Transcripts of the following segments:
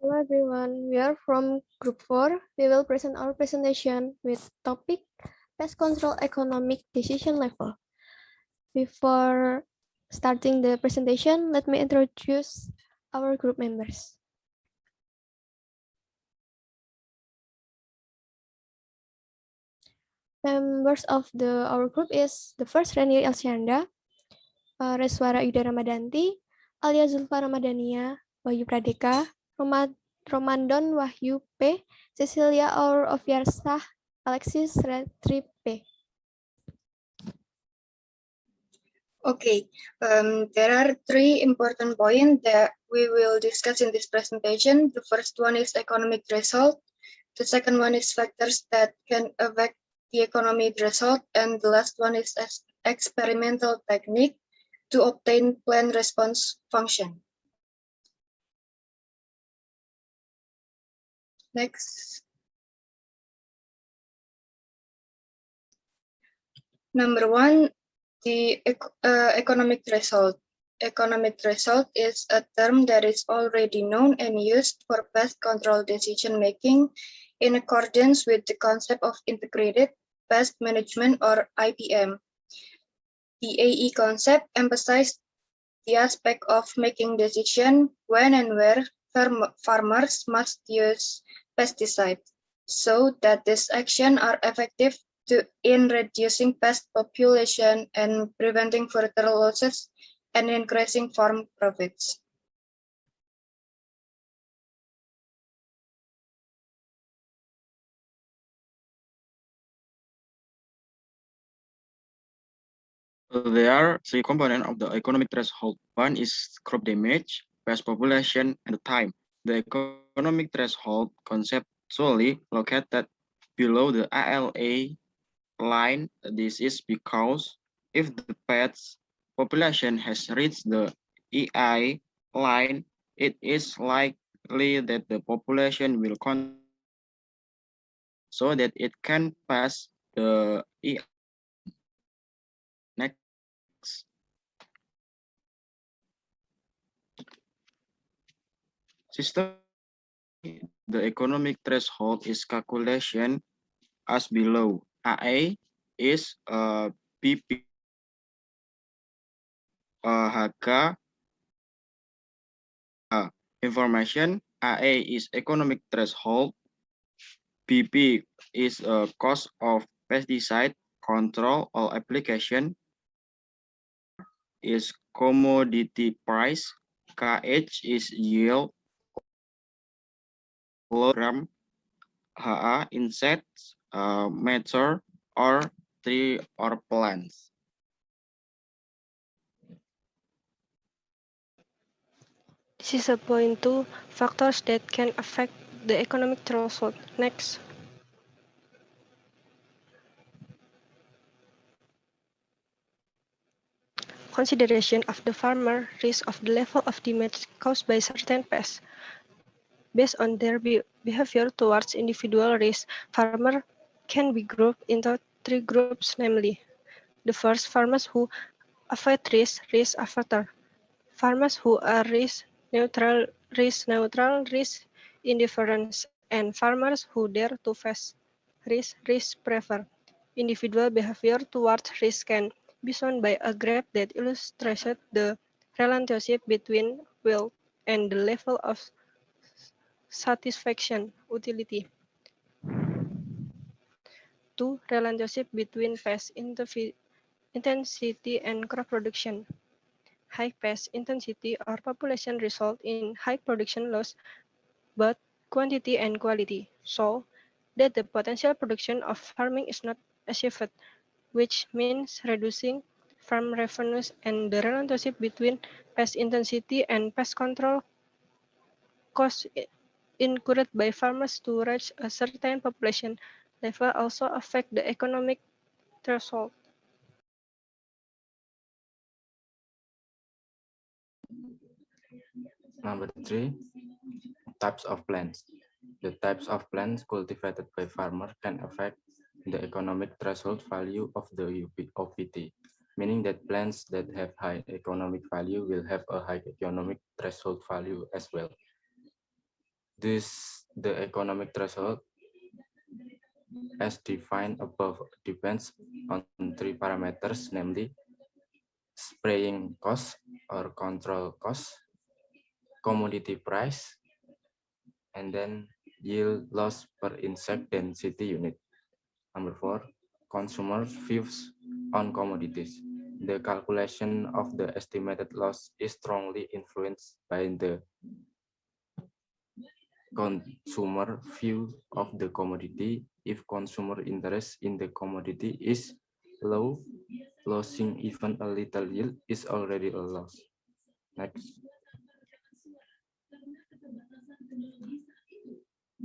Hello everyone, we are from Group 4. We will present our presentation with topic Pest Control Economic Decision Level. Before starting the presentation, let me introduce our group members. Members of our group is the first Renni Elsyanda, Rayswara Ayudya R, Alya Zulfa Ramadhania, Wahyu Pradeka, Romandon Wahyu P, Sesilya Nur Oviarsya, Alexis Ratri P. Okay, there are three important points that we will discuss in this presentation. The first one is economic result. The second one is factors that can affect the economic result. And the last one is experimental technique to obtain plan response function. Next. Number one, the economic result. Economic result is a term that is already known and used for pest control decision making in accordance with the concept of integrated pest management or IPM. The AE concept emphasizes the aspect of making decision when and where farmers must use pesticides so that these actions are effective in reducing pest population and preventing further losses and increasing farm profits. There are three components of the economic threshold. One is crop damage, pest population, and the time. The economic threshold conceptually located below the ALA line. This is because if the pest population has reached the EI line, it is likely that the population will so that it can pass the EI. Next. System, the economic threshold is calculation as below. AA is BP harga information. AA is economic threshold. BP is cost of pesticide control or application. Is commodity price. KH is yield. Kilogram. HA insects, mature or tree or plants. This is a point to factors that can affect the economic threshold. Next. Consideration of the farmer risk of the level of damage caused by certain pests. Based on their behavior towards individual risk, farmers can be grouped into three groups, namely, the first, farmers who avoid risk averter, farmers who are risk neutral, risk indifference, and farmers who dare to face risk prefer. Individual behavior towards risk can be shown by a graph that illustrates the relationship between will and the level of satisfaction utility. 2. Relationship between pest intensity and crop production. High pest intensity or population result in high production loss, both quantity and quality, so that the potential production of farming is not achieved, which means reducing farm revenues, and the relationship between pest intensity and pest control costs incurred by farmers to reach a certain population level also affect the economic threshold. Number 3, types of plants. The types of plants cultivated by farmers can affect the economic threshold value of the OPT, meaning that plants that have high economic value will have a high economic threshold value as well. The economic threshold, as defined above, depends on three parameters, namely spraying cost or control cost, commodity price, and then yield loss per insect density unit. Number 4, consumer views on commodities. The calculation of the estimated loss is strongly influenced by the consumer view of the commodity. If consumer interest in the commodity is low, losing even a little yield is already a loss. Next.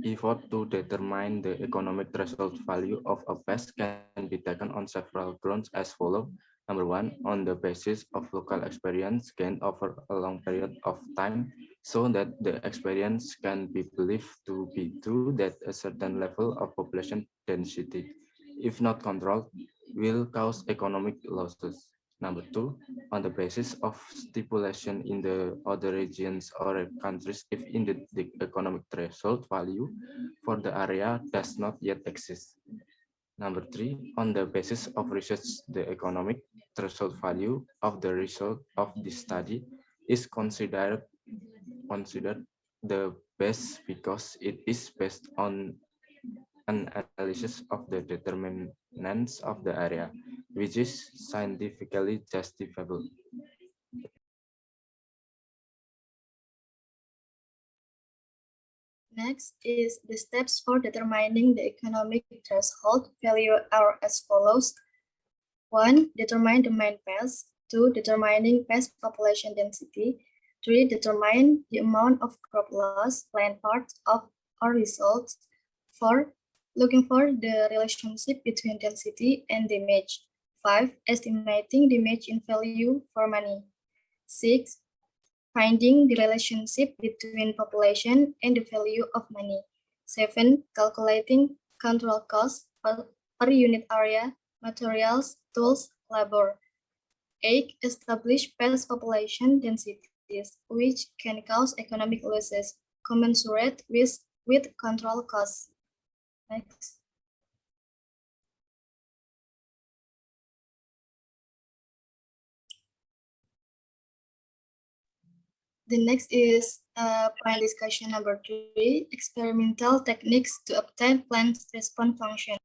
Effort to determine the economic threshold value of a pest can be taken on several grounds as follows. Number 1, on the basis of local experience gained over a long period of time, so that the experience can be believed to be true that a certain level of population density, if not controlled, will cause economic losses. Number 2, on the basis of stipulation in the other regions or countries if indeed the economic threshold value for the area does not yet exist. Number 3, on the basis of research, the economic threshold value of the result of this study is considered the best because it is based on an analysis of the determinants of the area, which is scientifically justifiable. Next is the steps for determining the economic threshold value are as follows. 1. Determine the main pest. 2. Determining pest population density. 3. Determine the amount of crop loss, land part of or results. 4. Looking for the relationship between density and damage. 5. Estimating damage in value for money. 6. Finding the relationship between population and the value of money. 7. Calculating control costs per unit area, materials, tools, labor. 8. Establish pest population densities, which can cause economic losses commensurate with control costs. Next. The next is point discussion number 3, experimental techniques to obtain plant response function.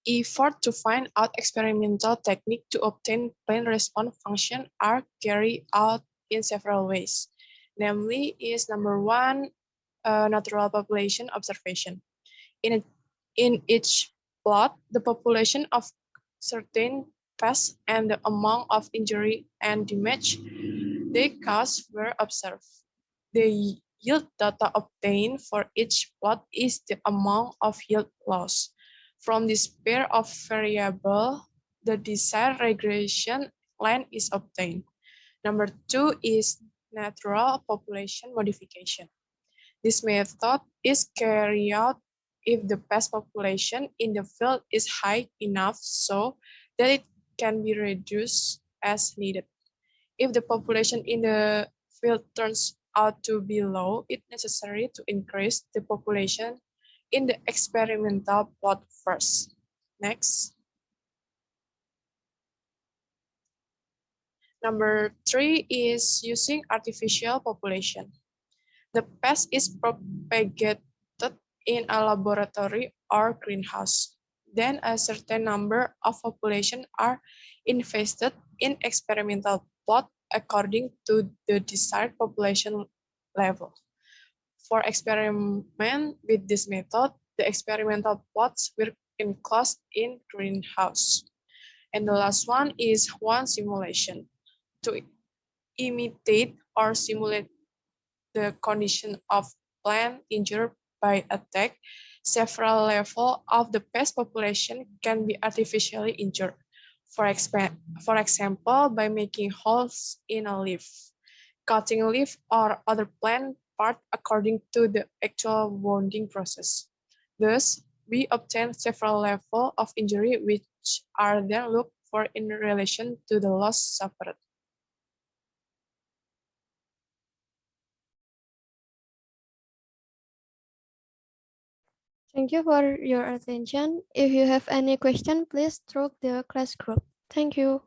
Effort to find out experimental technique to obtain plant response function are carried out in several ways. Namely, is number 1, natural population observation. In each plot, the population of certain pests and the amount of injury and damage they cause were observed. The yield data obtained for each plot is the amount of yield loss. From this pair of variables, the desired regression line is obtained. Number 2 is natural population modification. This method is carried out if the pest population in the field is high enough so that it can be reduced as needed. If the population in the field turns out to be low, it's necessary to increase the population in the experimental plot first. Next. Number 3 is using artificial population. The pest is propagated in a laboratory or greenhouse. Then a certain number of population are invested in experimental plot according to the desired population level. For experiment with this method, the experimental plots were enclosed in greenhouse. And the last one is one simulation. To imitate or simulate the condition of plant injured by attack, several levels of the pest population can be artificially injured. For example, by making holes in a leaf, cutting a leaf or other plant part according to the actual wounding process. Thus, we obtain several levels of injury which are then looked for in relation to the loss suffered. Thank you for your attention. If you have any question, please stroke the class group. Thank you.